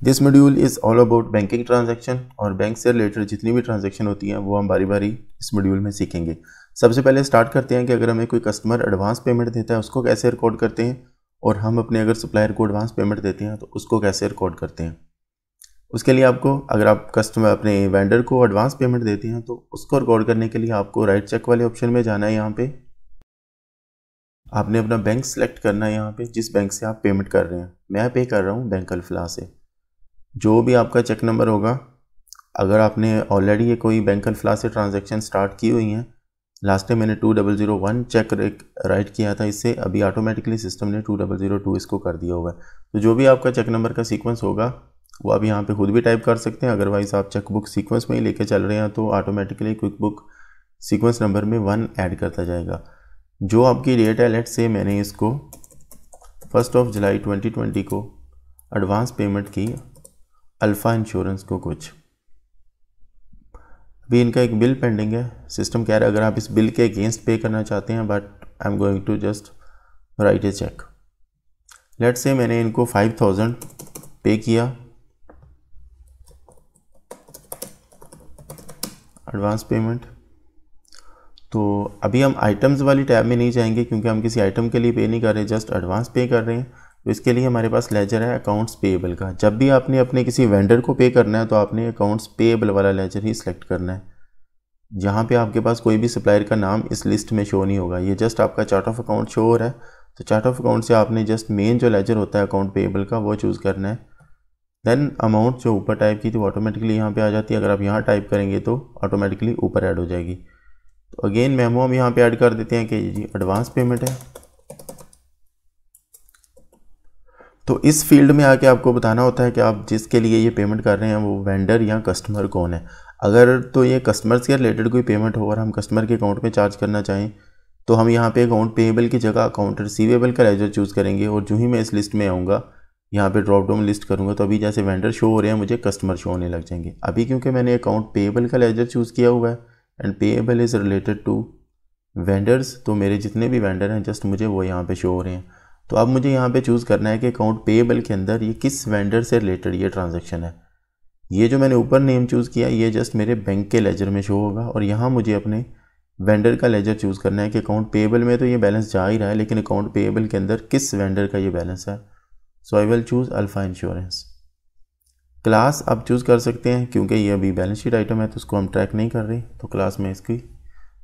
This module is all about banking transaction और bank से related जितनी भी ट्रांजैक्शन होती हैं वो हम बारी बारी इस मॉड्यूल में सीखेंगे। सबसे पहले स्टार्ट करते हैं कि अगर हमें कोई कस्टमर एडवांस पेमेंट देता है उसको कैसे रिकॉर्ड करते हैं, और हम अपने अगर सप्लायर को एडवांस पेमेंट देते हैं तो उसको कैसे रिकॉर्ड करते हैं। उसके लिए आपको, अगर आप कस्टमर अपने वेंडर को एडवांस पेमेंट देते हैं तो उसको रिकॉर्ड करने के लिए आपको राइट चेक वाले ऑप्शन में जाना है। यहाँ पे आपने अपना बैंक सेलेक्ट करना है, यहाँ पे जिस बैंक से आप पेमेंट कर रहे हैं। मैं पे कर रहा हूँ बैंक अल्फलाह से। जो भी आपका चेक नंबर होगा, अगर आपने ऑलरेडी ये कोई बैंक अल्फलाह से ट्रांजैक्शन स्टार्ट की हुई हैं, लास्ट टाइम मैंने 2001 चेक राइट किया था इससे, अभी ऑटोमेटिकली सिस्टम ने 2002 इसको कर दिया हुआ है। तो जो भी आपका चेक नंबर का सीक्वेंस होगा वो आप यहाँ पे खुद भी टाइप कर सकते हैं। अदरवाइज़ आप चेक बुक सीक्वेंस में ही लेके चल रहे हैं तो automatically quick book sequence number में 1 ऐड करता जाएगा। जो आपकी डेट है, लेट से मैंने इसको 1 जुलाई 2020 को एडवांस पेमेंट की अल्फ़ा इंश्योरेंस को कुछ। अभी इनका एक बिल पेंडिंग है। सिस्टम कह रहा है अगर आप इस बिल के अगेंस्ट पे करना चाहते हैं, but I am going to just write a cheque. Let's say मैंने इनको 5000 पे किया एडवांस पेमेंट। तो अभी हम आइटम्स वाली टैब में नहीं जाएंगे क्योंकि हम किसी आइटम के लिए पे नहीं कर रहे, जस्ट एडवांस पे कर रहे हैं। तो इसके लिए हमारे पास लेजर है अकाउंट्स पेएबल का। जब भी आपने अपने किसी वेंडर को पे करना है तो आपने अकाउंट्स पेएबल वाला लेजर ही सिलेक्ट करना है। जहाँ पे आपके पास कोई भी सप्लायर का नाम इस लिस्ट में शो नहीं होगा, ये जस्ट आपका चार्ट ऑफ अकाउंट शो हो रहा है। तो चार्ट ऑफ अकाउंट से आपने जस्ट मेन जो लेजर होता है अकाउंट पेएबल का वो चूज़ करना है। देन अमाउंट जो ऊपर टाइप की थी वो ऑटोमेटिकली यहाँ पे आ जाती है। अगर आप यहाँ टाइप करेंगे तो ऑटोमेटिकली ऊपर ऐड हो जाएगी। तो अगेन मेमो हम यहाँ पे ऐड कर देते हैं कि जी एडवांस पेमेंट है। तो इस फील्ड में आके आपको बताना होता है कि आप जिसके लिए ये पेमेंट कर रहे हैं वो वेंडर या कस्टमर कौन है। अगर तो ये कस्टमर से रिलेटेड कोई पेमेंट हो और हम कस्टमर के अकाउंट में चार्ज करना चाहें तो हम यहाँ पे अकाउंट पेएबल की जगह अकाउंट रिसीवेबल का लेजर चूज़ करेंगे। और जो ही मैं इस लिस्ट में आऊँगा, यहाँ पे ड्रॉप डाउन लिस्ट करूँगा तो अभी जैसे वेंडर शो हो रहे हैं मुझे कस्टमर शो होने लग जाएंगे। अभी क्योंकि मैंने अकाउंट पेएबल का लेजर चूज़ किया हुआ है and payable is related to vendors, तो मेरे जितने भी वेंडर हैं जस्ट मुझे वो यहाँ पे शो हो रहे हैं। तो अब मुझे यहाँ पे चूज़ करना है कि अकाउंट पेएबल के अंदर ये किस वेंडर से रिलेटेड ये ट्रांजैक्शन है। ये जो मैंने ऊपर नेम चूज़ किया ये जस्ट मेरे बैंक के लेजर में शो होगा, और यहाँ मुझे अपने वेंडर का लेजर चूज़ करना है कि अकाउंट पेएबल में तो ये बैलेंस जा ही रहा है लेकिन अकाउंट पेएबल के अंदर किस वेंडर का ये बैलेंस है। So I will choose Alfa insurance. Class आप चूज़ कर सकते हैं क्योंकि ये अभी बैलेंस शीट आइटम है तो उसको हम ट्रैक नहीं कर रहे, तो क्लास में इसकी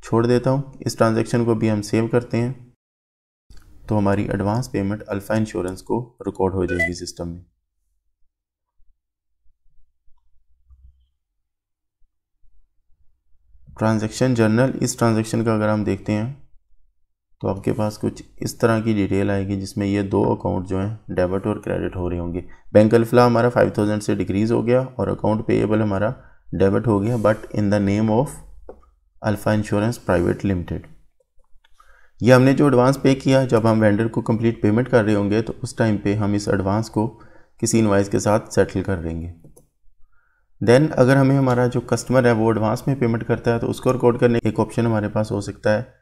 छोड़ देता हूँ। इस ट्रांजैक्शन को भी हम सेव करते हैं तो हमारी एडवांस पेमेंट अल्फ़ा इंश्योरेंस को रिकॉर्ड हो जाएगी सिस्टम में। ट्रांजैक्शन जर्नल, इस ट्रांजैक्शन का अगर हम देखते हैं तो आपके पास कुछ इस तरह की डिटेल आएगी जिसमें ये दो अकाउंट जो हैं डेबिट और क्रेडिट हो रहे होंगे। बैंक अल्फलाह हमारा 5000 से डिक्रीज़ हो गया और अकाउंट पेएबल हमारा डेबिट हो गया, but in the name of alpha insurance private limited. ये हमने जो एडवांस पे किया, जब हम वेंडर को कंप्लीट पेमेंट कर रहे होंगे तो उस टाइम पे हम इस एडवांस को किसी इनवाइस के साथ सेटल कर देंगे। देन अगर हमें हमारा जो कस्टमर है वो एडवांस में पेमेंट करता है तो उसको रिकॉर्ड करने एक ऑप्शन हमारे पास हो सकता है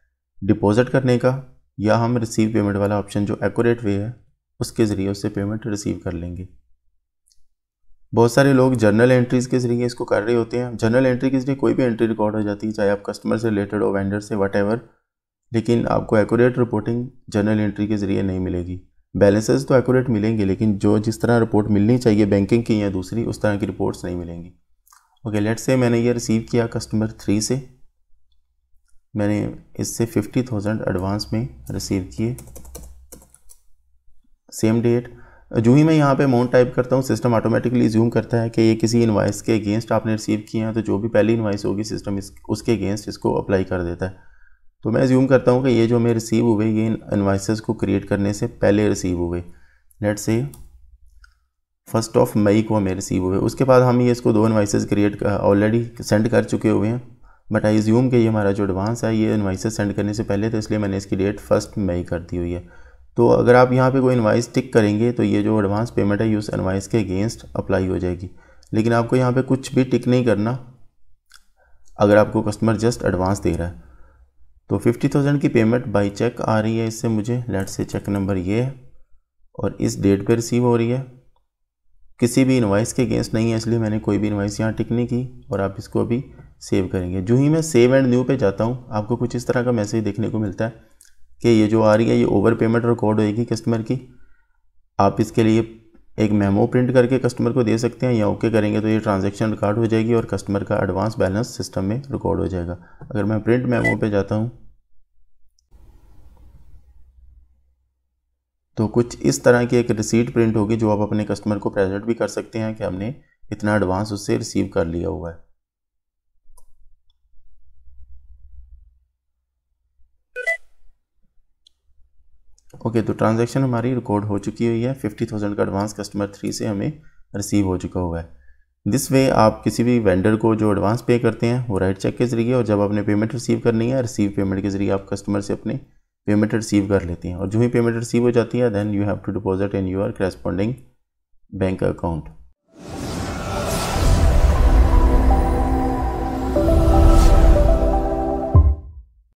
डिपॉजिट करने का, या हम रिसीव पेमेंट वाला ऑप्शन जो एक्यूरेट वे है उसके ज़रिए उससे पेमेंट रिसीव कर लेंगे। बहुत सारे लोग जर्नल एंट्रीज़ के ज़रिए इसको कर रहे होते हैं। जर्नल एंट्री के ज़रिए कोई भी एंट्री रिकॉर्ड हो जाती है, चाहे आप कस्टमर से रिलेटेड हो, वेंडर से, वट लेकिन आपको एक्यूरेट रिपोर्टिंग जर्नल एंट्री के ज़रिए नहीं मिलेगी। बैलेंसेस तो एक्यूरेट मिलेंगे लेकिन जो जिस तरह रिपोर्ट मिलनी चाहिए बैंकिंग की या दूसरी, उस तरह की रिपोर्ट्स नहीं मिलेंगी। ओके, लेट्स से मैंने ये रिसीव किया कस्टमर 3 से, मैंने इससे 50,000 एडवांस में रिसीव किए। सेम डेट, जो ही मैं यहाँ पे अमाउंट टाइप करता हूँ सिस्टम ऑटोमेटिकली ज्यूम करता है कि ये किसी इनवाइस के अगेंस्ट आपने रिसीव किए हैं, तो जो भी पहली इनवाइस होगी सिस्टम उसके अगेंस्ट इसको अप्लाई कर देता है। तो मैं ज्यूम करता हूँ कि ये जो मैं रिसीव हुए ये इन इनवाइसेस को क्रिएट करने से पहले रिसीव हुए। लेट्स से 1 मई को हमें रिसीव हुए। उसके बाद हम ये इसको 2 इनवाइसेस क्रिएट ऑलरेडी सेंड कर चुके हुए हैं, बट आई ज्यूम कि ये हमारा जो एडवांस है ये इनवाइसेस सेंड करने से पहले, तो इसलिए मैंने इसकी डेट 1 मई कर दी हुई है। तो अगर आप यहाँ पे कोई इनवाइस टिक करेंगे तो ये जो एडवांस पेमेंट है ये उस इनवाइस के अगेंस्ट अप्लाई हो जाएगी, लेकिन आपको यहाँ पे कुछ भी टिक नहीं करना अगर आपको कस्टमर जस्ट एडवांस दे रहा है। तो 50,000 की पेमेंट बाय चेक आ रही है इससे मुझे, लेट्स से चेक नंबर ये है और इस डेट पे रिसीव हो रही है किसी भी इनवाइस के अगेंस्ट नहीं है, इसलिए मैंने कोई भी इनवाइस यहाँ टिक नहीं की और आप इसको अभी सेव करेंगे। जो ही मैं सेव एंड न्यू पे जाता हूँ आपको कुछ इस तरह का मैसेज देखने को मिलता है कि ये जो आ रही है ये ओवर पेमेंट रिकॉर्ड होएगी कस्टमर की। आप इसके लिए एक मेमो प्रिंट करके कस्टमर को दे सकते हैं या ओके करेंगे तो ये ट्रांजैक्शन रिकॉर्ड हो जाएगी और कस्टमर का एडवांस बैलेंस सिस्टम में रिकॉर्ड हो जाएगा। अगर मैं प्रिंट मेमो पे जाता हूँ तो कुछ इस तरह की एक रिसीट प्रिंट होगी जो आप अपने कस्टमर को प्रेजेंट भी कर सकते हैं कि हमने इतना एडवांस उससे रिसीव कर लिया हुआ है। ओके, तो ट्रांजैक्शन हमारी रिकॉर्ड हो चुकी हुई है। 50,000 का एडवांस कस्टमर 3 से हमें रिसीव हो चुका हुआ है। दिस वे आप किसी भी वेंडर को जो एडवांस पे करते हैं वो राइट चेक के ज़रिए, और जब आपने पेमेंट रिसीव करनी है रिसीव पेमेंट के ज़रिए आप कस्टमर से अपने पेमेंट रिसीव कर लेते हैं। और जो ही पेमेंट रिसीव हो जाती है then you have to deposit in your corresponding bank account.